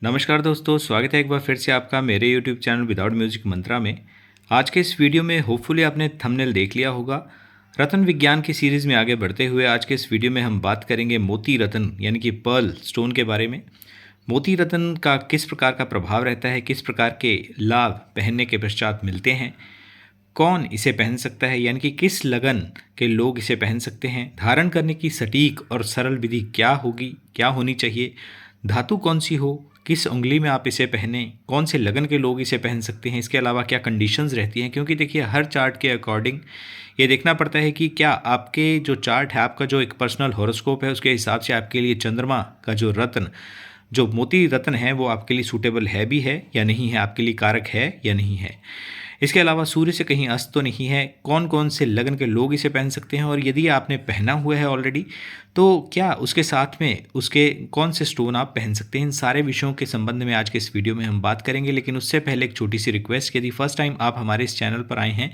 नमस्कार दोस्तों, स्वागत है एक बार फिर से आपका मेरे YouTube चैनल विदाउट म्यूजिक मंत्रा में। आज के इस वीडियो में होपफुली आपने थंबनेल देख लिया होगा। रत्न विज्ञान की सीरीज़ में आगे बढ़ते हुए आज के इस वीडियो में हम बात करेंगे मोती रत्न यानी कि पर्ल स्टोन के बारे में। मोती रत्न का किस प्रकार का प्रभाव रहता है, किस प्रकार के लाभ पहनने के पश्चात मिलते हैं, कौन इसे पहन सकता है यानी कि किस लगन के लोग इसे पहन सकते हैं, धारण करने की सटीक और सरल विधि क्या होगी, क्या होनी चाहिए, धातु कौन सी हो, किस उंगली में आप इसे पहने, कौन से लगन के लोग इसे पहन सकते हैं, इसके अलावा क्या कंडीशंस रहती हैं। क्योंकि देखिए हर चार्ट के अकॉर्डिंग ये देखना पड़ता है कि क्या आपके जो चार्ट है, आपका जो एक पर्सनल हॉरोस्कोप है, उसके हिसाब से आपके लिए चंद्रमा का जो रत्न, जो मोती रत्न है, वो आपके लिए सूटेबल है भी है या नहीं है, आपके लिए कारक है या नहीं है। इसके अलावा सूर्य से कहीं अस्त तो नहीं है, कौन कौन से लगन के लोग इसे पहन सकते हैं, और यदि आपने पहना हुआ है ऑलरेडी तो क्या उसके साथ में उसके कौन से स्टोन आप पहन सकते हैं। इन सारे विषयों के संबंध में आज के इस वीडियो में हम बात करेंगे। लेकिन उससे पहले एक छोटी सी रिक्वेस्ट, यदि फर्स्ट टाइम आप हमारे इस चैनल पर आए हैं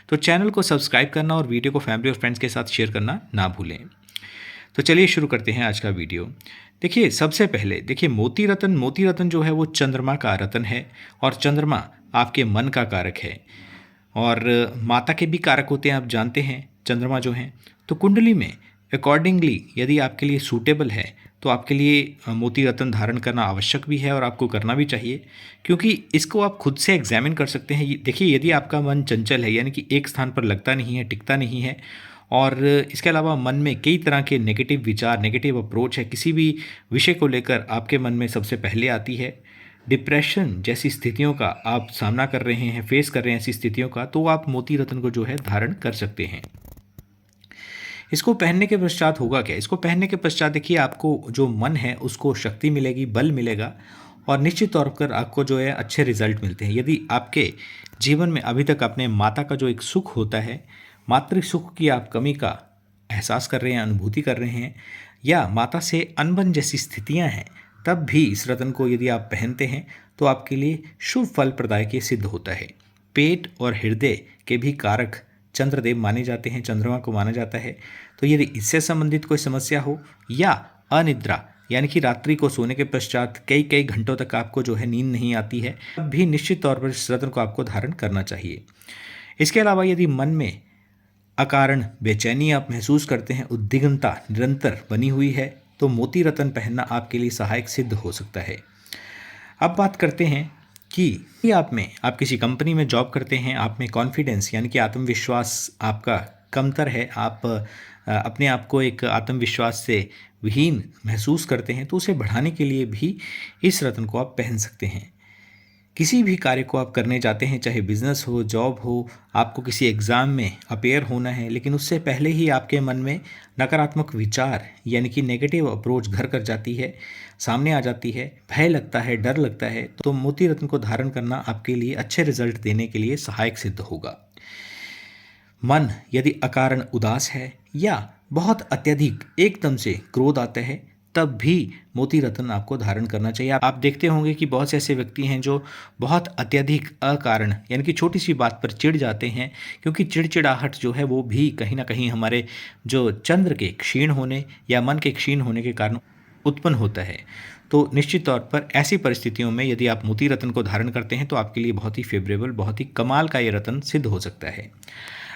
तो चैनल को सब्सक्राइब करना और वीडियो को फैमिली और फ्रेंड्स के साथ शेयर करना ना भूलें। तो चलिए शुरू करते हैं आज का वीडियो। देखिए सबसे पहले देखिए मोती रत्न जो है वो चंद्रमा का रत्न है, और चंद्रमा आपके मन का कारक है, और माता के भी कारक होते हैं, आप जानते हैं चंद्रमा जो हैं। तो कुंडली में अकॉर्डिंगली यदि आपके लिए सूटेबल है तो आपके लिए मोती रत्न धारण करना आवश्यक भी है और आपको करना भी चाहिए, क्योंकि इसको आप खुद से एग्जामिन कर सकते हैं। देखिए यदि आपका मन चंचल है यानी कि एक स्थान पर लगता नहीं है, टिकता नहीं है, और इसके अलावा मन में कई तरह के नेगेटिव विचार, नेगेटिव अप्रोच है, किसी भी विषय को लेकर आपके मन में सबसे पहले आती है, डिप्रेशन जैसी स्थितियों का आप सामना कर रहे हैं, फेस कर रहे हैं ऐसी स्थितियों का, तो आप मोती रत्न को जो है धारण कर सकते हैं। इसको पहनने के पश्चात होगा क्या? इसको पहनने के पश्चात देखिए आपको जो मन है उसको शक्ति मिलेगी, बल मिलेगा, और निश्चित तौर पर आपको जो है अच्छे रिजल्ट मिलते हैं। यदि आपके जीवन में अभी तक अपने माता का जो एक सुख होता है, मातृ सुख की आप कमी का एहसास कर रहे हैं, अनुभूति कर रहे हैं, या माता से अनबन जैसी स्थितियां हैं, तब भी इस रत्न को यदि आप पहनते हैं तो आपके लिए शुभ फल प्रदायक सिद्ध होता है। पेट और हृदय के भी कारक चंद्रदेव माने जाते हैं, चंद्रमा को माना जाता है। तो यदि इससे संबंधित कोई समस्या हो, या अनिद्रा यानी कि रात्रि को सोने के पश्चात कई कई घंटों तक आपको जो है नींद नहीं आती है, तब भी निश्चित तौर पर इस रत्न को आपको धारण करना चाहिए। इसके अलावा यदि मन में अकारण बेचैनी आप महसूस करते हैं, उद्विग्नता निरंतर बनी हुई है, तो मोती रत्न पहनना आपके लिए सहायक सिद्ध हो सकता है। अब बात करते हैं कि आप किसी कंपनी में जॉब करते हैं, आप में कॉन्फिडेंस यानी कि आत्मविश्वास आपका कमतर है, आप अपने आप को एक आत्मविश्वास से विहीन महसूस करते हैं, तो उसे बढ़ाने के लिए भी इस रत्न को आप पहन सकते हैं। किसी भी कार्य को आप करने जाते हैं, चाहे बिजनेस हो, जॉब हो, आपको किसी एग्ज़ाम में अपेयर होना है, लेकिन उससे पहले ही आपके मन में नकारात्मक विचार यानी कि नेगेटिव अप्रोच घर कर जाती है, सामने आ जाती है, भय लगता है, डर लगता है, तो मोती रत्न को धारण करना आपके लिए अच्छे रिजल्ट देने के लिए सहायक सिद्ध होगा। मन यदि अकारण उदास है या बहुत अत्यधिक एकदम से क्रोध आता है, तब भी मोती रत्न आपको धारण करना चाहिए। आप देखते होंगे कि बहुत से ऐसे व्यक्ति हैं जो बहुत अत्यधिक अकारण यानी कि छोटी सी बात पर चिढ़ जाते हैं, क्योंकि चिड़चिड़ाहट जो है वो भी कहीं ना कहीं हमारे जो चंद्र के क्षीण होने या मन के क्षीण होने के कारण उत्पन्न होता है। तो निश्चित तौर पर ऐसी परिस्थितियों में यदि आप मोती रत्न को धारण करते हैं तो आपके लिए बहुत ही फेवरेबल, बहुत ही कमाल का ये रत्न सिद्ध हो सकता है।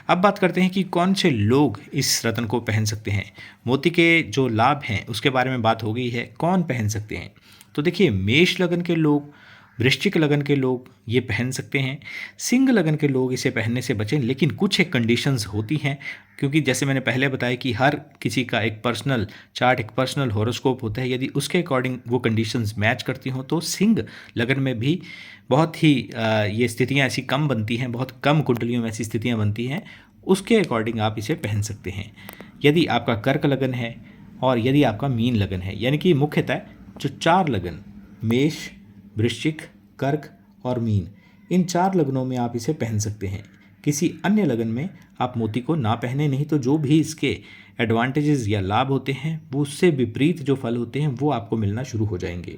अब बात करते हैं कि कौन से लोग इस रत्न को पहन सकते हैं। मोती के जो लाभ हैं उसके बारे में बात हो गई है, कौन पहन सकते हैं। तो देखिए मेष लगन के लोग, वृश्चिक लगन के लोग ये पहन सकते हैं। सिंह लगन के लोग इसे पहनने से बचें, लेकिन कुछ एक कंडीशंस होती हैं, क्योंकि जैसे मैंने पहले बताया कि हर किसी का एक पर्सनल चार्ट, एक पर्सनल हॉरोस्कोप होता है। यदि उसके अकॉर्डिंग वो कंडीशंस मैच करती हों तो सिंह लगन में भी बहुत ही ये स्थितियाँ ऐसी कम बनती हैं, बहुत कम कुंडलियों में ऐसी स्थितियाँ बनती हैं, उसके अकॉर्डिंग आप इसे पहन सकते हैं। यदि आपका कर्क लगन है और यदि आपका मीन लगन है, यानी कि मुख्यतः जो चार लगन मेष, वृश्चिक, कर्क और मीन, इन चार लगनों में आप इसे पहन सकते हैं। किसी अन्य लगन में आप मोती को ना पहने, नहीं तो जो भी इसके एडवांटेजेस या लाभ होते हैं वो उससे विपरीत जो फल होते हैं वो आपको मिलना शुरू हो जाएंगे।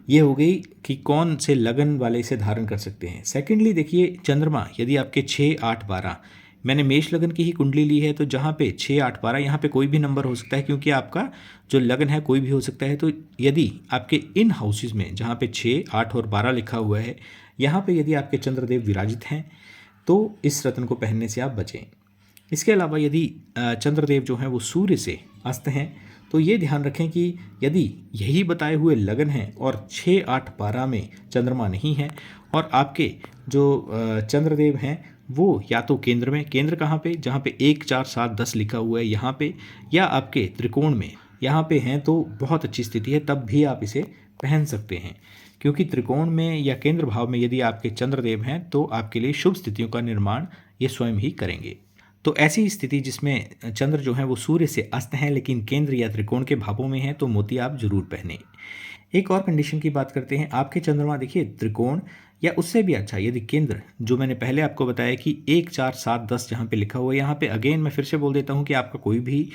ये हो गई कि कौन से लगन वाले इसे धारण कर सकते हैं। सेकेंडली देखिए चंद्रमा यदि आपके 6, 8, 12 मैंने मेष लगन की ही कुंडली ली है, तो जहाँ पे 6, 8, 12 यहाँ पे कोई भी नंबर हो सकता है, क्योंकि आपका जो लगन है कोई भी हो सकता है। तो यदि आपके इन हाउसेज में जहाँ पे 6, 8 और 12 लिखा हुआ है, यहाँ पे यदि आपके चंद्रदेव विराजित हैं तो इस रत्न को पहनने से आप बचें। इसके अलावा यदि चंद्रदेव जो हैं वो सूर्य से अस्त हैं, तो ये ध्यान रखें कि यदि यही बताए हुए लगन हैं और 6, 8, 12 में चंद्रमा नहीं है और आपके जो चंद्रदेव हैं वो या तो केंद्र में, केंद्र कहाँ पे, जहाँ पे 1, 4, 7, 10 लिखा हुआ है यहाँ पे, या आपके त्रिकोण में यहाँ पे हैं, तो बहुत अच्छी स्थिति है, तब भी आप इसे पहन सकते हैं। क्योंकि त्रिकोण में या केंद्र भाव में यदि आपके चंद्रदेव हैं तो आपके लिए शुभ स्थितियों का निर्माण ये स्वयं ही करेंगे। तो ऐसी स्थिति जिसमें चंद्र जो है वो सूर्य से अस्त हैं लेकिन केंद्र या त्रिकोण के भावों में है, तो मोती आप जरूर पहने। एक और कंडीशन की बात करते हैं। आपके चंद्रमा देखिए त्रिकोण या उससे भी अच्छा यदि केंद्र, जो मैंने पहले आपको बताया कि 1, 4, 7, 10 जहाँ पे लिखा हुआ है, यहाँ पे अगेन मैं फिर से बोल देता हूँ कि आपका कोई भी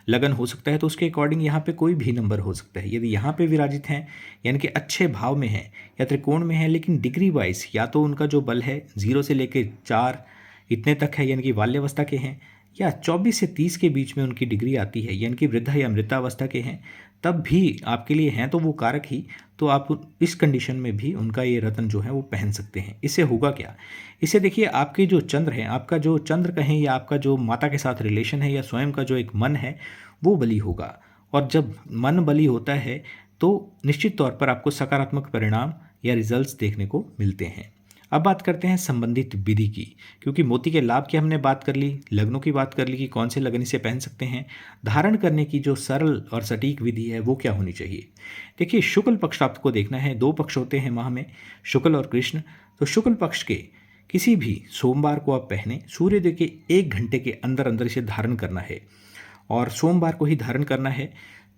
लगन हो सकता है, तो उसके अकॉर्डिंग यहाँ पे कोई भी नंबर हो सकता है। यदि यहाँ पे विराजित हैं यानी कि अच्छे भाव में है या त्रिकोण में है, लेकिन डिग्री वाइज या तो उनका जो बल है 0 से लेकर 4 इतने तक है यानी कि बाल्यावस्था के हैं, या 24 से 30 के बीच में उनकी डिग्री आती है यानी कि वृद्धा या मृतावस्था के हैं, तब भी आपके लिए हैं तो वो कारक ही, तो आप इस कंडीशन में भी उनका ये रत्न जो है वो पहन सकते हैं। इससे होगा क्या, इससे देखिए आपके जो चंद्र हैं, आपका जो चंद्र कहें या आपका जो माता के साथ रिलेशन है या स्वयं का जो एक मन है वो बली होगा, और जब मन बली होता है तो निश्चित तौर पर आपको सकारात्मक परिणाम या रिजल्ट्स देखने को मिलते हैं। अब बात करते हैं संबंधित विधि की, क्योंकि मोती के लाभ की हमने बात कर ली, लगनों की बात कर ली कि कौन से लगन इसे पहन सकते हैं। धारण करने की जो सरल और सटीक विधि है वो क्या होनी चाहिए। देखिए शुक्ल पक्ष आपको देखना है, 2 पक्ष होते हैं माह में, शुक्ल और कृष्ण। तो शुक्ल पक्ष के किसी भी सोमवार को आप पहने, सूर्योदय के 1 घंटे के अंदर अंदर इसे धारण करना है और सोमवार को ही धारण करना है।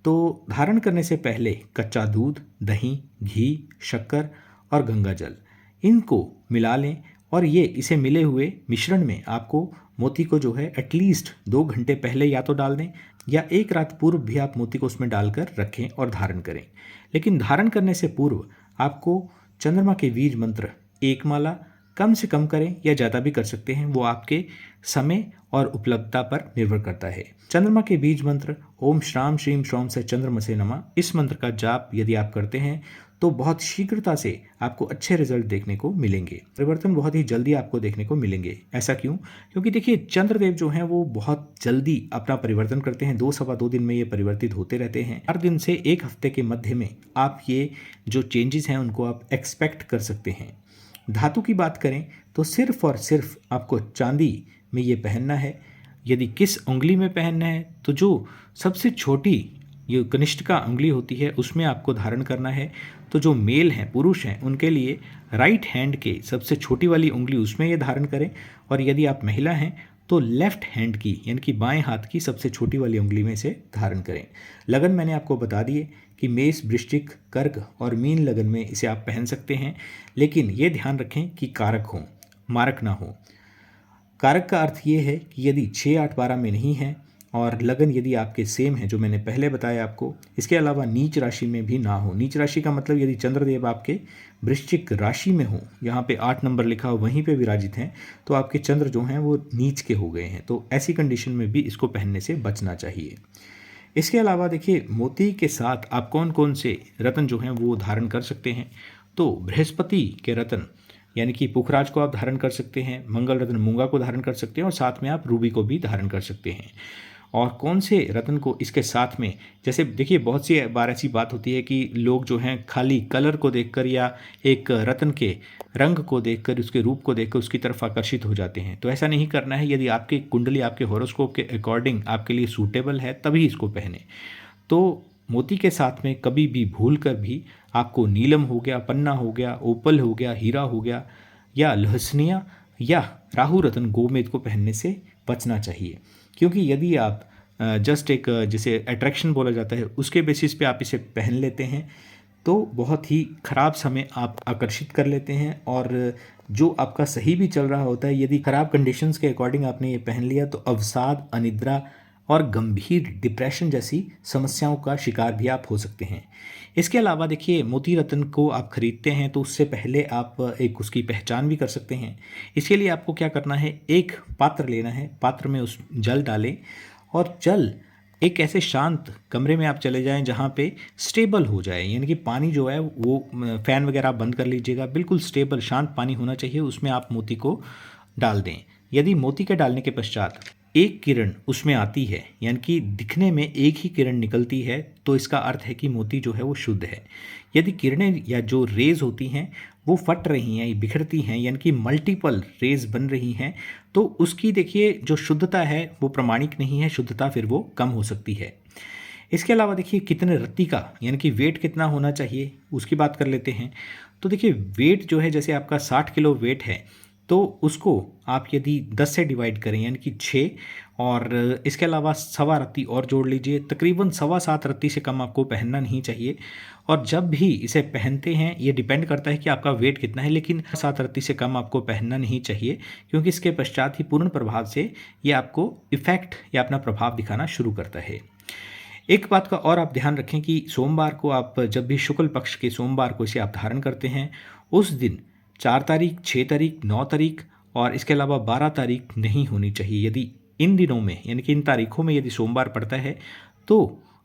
तो धारण करने से पहले कच्चा दूध, दही, घी, शक्कर और गंगा जल इनको मिला लें, और ये इसे मिले हुए मिश्रण में आपको मोती को जो है एटलीस्ट 2 घंटे पहले या तो डाल दें या 1 रात पूर्व भी आप मोती को उसमें डालकर रखें और धारण करें। लेकिन धारण करने से पूर्व आपको चंद्रमा के बीज मंत्र 1 माला कम से कम करें या ज़्यादा भी कर सकते हैं, वो आपके समय और उपलब्धता पर निर्भर करता है। चंद्रमा के बीज मंत्र ओम श्राम श्रीम श्रौम से चंद्रमसे नमः, इस मंत्र का जाप यदि आप करते हैं तो बहुत शीघ्रता से आपको अच्छे रिजल्ट देखने को मिलेंगे, परिवर्तन बहुत ही जल्दी आपको देखने को मिलेंगे। ऐसा क्यों? क्योंकि देखिए चंद्रदेव जो हैं वो बहुत जल्दी अपना परिवर्तन करते हैं, 2 सवा 2 दिन में ये परिवर्तित होते रहते हैं। 4 दिन से 1 हफ्ते के मध्य में आप ये जो चेंजेस हैं उनको आप एक्सपेक्ट कर सकते हैं। धातु की बात करें तो सिर्फ और सिर्फ आपको चांदी में ये पहनना है। यदि किस उंगली में पहनना है तो जो सबसे छोटी ये कनिष्ठिका उंगली होती है उसमें आपको धारण करना है। तो जो मेल हैं, पुरुष हैं, उनके लिए राइट हैंड के सबसे छोटी वाली उंगली उसमें ये धारण करें, और यदि आप महिला हैं तो लेफ्ट हैंड की यानी कि बाएं हाथ की सबसे छोटी वाली उंगली में से धारण करें। लगन मैंने आपको बता दिए कि मेष, वृश्चिक, कर्क और मीन लगन में इसे आप पहन सकते हैं, लेकिन ये ध्यान रखें कि कारक हो, मारक ना हो। कारक का अर्थ ये है कि यदि 6, 8, 12 में नहीं है और लगन यदि आपके सेम है जो मैंने पहले बताया आपको, इसके अलावा नीच राशि में भी ना हो। नीच राशि का मतलब यदि चंद्रदेव आपके वृश्चिक राशि में हो, यहाँ पे 8 नंबर लिखा हो, वहीं पे विराजित हैं, तो आपके चंद्र जो हैं वो नीच के हो गए हैं। तो ऐसी कंडीशन में भी इसको पहनने से बचना चाहिए। इसके अलावा देखिए मोती के साथ आप कौन कौन से रत्न जो हैं वो धारण कर सकते हैं। तो बृहस्पति के रत्न यानी कि पुखराज को आप धारण कर सकते हैं, मंगल रत्न मूंगा को धारण कर सकते हैं, और साथ में आप रूबी को भी धारण कर सकते हैं। और कौन से रत्न को इसके साथ में, जैसे देखिए बहुत सी बार ऐसी बात होती है कि लोग जो हैं खाली कलर को देखकर या एक रत्न के रंग को देखकर, उसके रूप को देखकर उसकी तरफ आकर्षित हो जाते हैं। तो ऐसा नहीं करना है। यदि आपकी कुंडली आपके हॉरोस्कोप के अकॉर्डिंग आपके लिए सूटेबल है तभी इसको पहने। तो मोती के साथ में कभी भी भूल कर भी आपको नीलम हो गया, पन्ना हो गया, ओपल हो गया, हीरा हो गया, या लहसनिया या राहु रत्न गोमेद को पहनने से बचना चाहिए। क्योंकि यदि आप जस्ट एक जिसे अट्रैक्शन बोला जाता है उसके बेसिस पे आप इसे पहन लेते हैं तो बहुत ही ख़राब समय आप आकर्षित कर लेते हैं, और जो आपका सही भी चल रहा होता है यदि ख़राब कंडीशंस के अकॉर्डिंग आपने ये पहन लिया तो अवसाद, अनिद्रा और गंभीर डिप्रेशन जैसी समस्याओं का शिकार भी आप हो सकते हैं। इसके अलावा देखिए, मोती रत्न को आप खरीदते हैं तो उससे पहले आप एक उसकी पहचान भी कर सकते हैं। इसके लिए आपको क्या करना है, एक पात्र लेना है, पात्र में उस जल डालें और जल एक ऐसे शांत कमरे में आप चले जाएं जहां पे स्टेबल हो जाए, यानी कि पानी जो है वो फ़ैन वगैरह आप बंद कर लीजिएगा, बिल्कुल स्टेबल शांत पानी होना चाहिए, उसमें आप मोती को डाल दें। यदि मोती के डालने के पश्चात एक किरण उसमें आती है, यानी कि दिखने में एक ही किरण निकलती है, तो इसका अर्थ है कि मोती जो है वो शुद्ध है। यदि किरणें या जो रेज़ होती हैं वो फट रही हैं, बिखरती हैं, यानी कि मल्टीपल रेज़ बन रही हैं, तो उसकी देखिए जो शुद्धता है वो प्रमाणिक नहीं है, शुद्धता फिर वो कम हो सकती है। इसके अलावा देखिए, कितने रत्ती का यानी कि वेट कितना होना चाहिए उसकी बात कर लेते हैं। तो देखिए, वेट जो है, जैसे आपका 60 किलो वेट है तो उसको आप यदि 10 से डिवाइड करें यानी कि 6, और इसके अलावा सवा रत्ती और जोड़ लीजिए, तकरीबन सवा 7 रत्ती से कम आपको पहनना नहीं चाहिए। और जब भी इसे पहनते हैं, ये डिपेंड करता है कि आपका वेट कितना है, लेकिन 7 रत्ती से कम आपको पहनना नहीं चाहिए, क्योंकि इसके पश्चात ही पूर्ण प्रभाव से ये आपको इफ़ेक्ट या अपना प्रभाव दिखाना शुरू करता है। एक बात का और आप ध्यान रखें कि सोमवार को आप जब भी शुक्ल पक्ष के सोमवार को इसे आप धारण करते हैं, उस दिन 4 तारीख, 6 तारीख, 9 तारीख और इसके अलावा 12 तारीख नहीं होनी चाहिए। यदि इन दिनों में यानी कि इन तारीखों में यदि सोमवार पड़ता है तो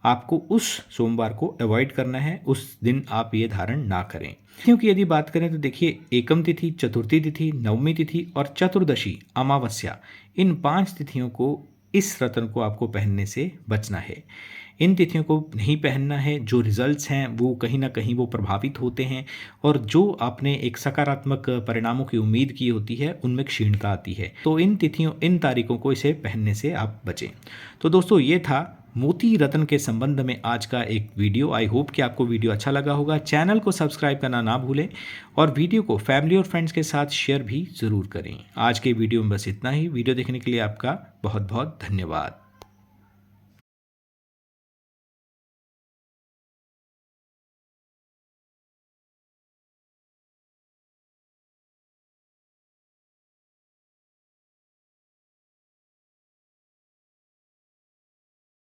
आपको उस सोमवार को अवॉइड करना है, उस दिन आप ये धारण ना करें। क्योंकि यदि बात करें तो देखिए, एकम तिथि, चतुर्थी तिथि, नवमी तिथि और चतुर्दशी अमावस्या, इन 5 तिथियों को इस रत्न को आपको पहनने से बचना है। इन तिथियों को नहीं पहनना है, जो रिजल्ट्स हैं वो कहीं ना कहीं वो प्रभावित होते हैं और जो आपने एक सकारात्मक परिणामों की उम्मीद की होती है उनमें क्षीणता आती है। तो इन तिथियों, इन तारीखों को इसे पहनने से आप बचें। तो दोस्तों, ये था मोती रत्न के संबंध में आज का एक वीडियो। आई होप कि आपको वीडियो अच्छा लगा होगा। चैनल को सब्सक्राइब करना ना भूलें और वीडियो को फैमिली और फ्रेंड्स के साथ शेयर भी ज़रूर करें। आज के वीडियो में बस इतना ही। वीडियो देखने के लिए आपका बहुत बहुत धन्यवाद।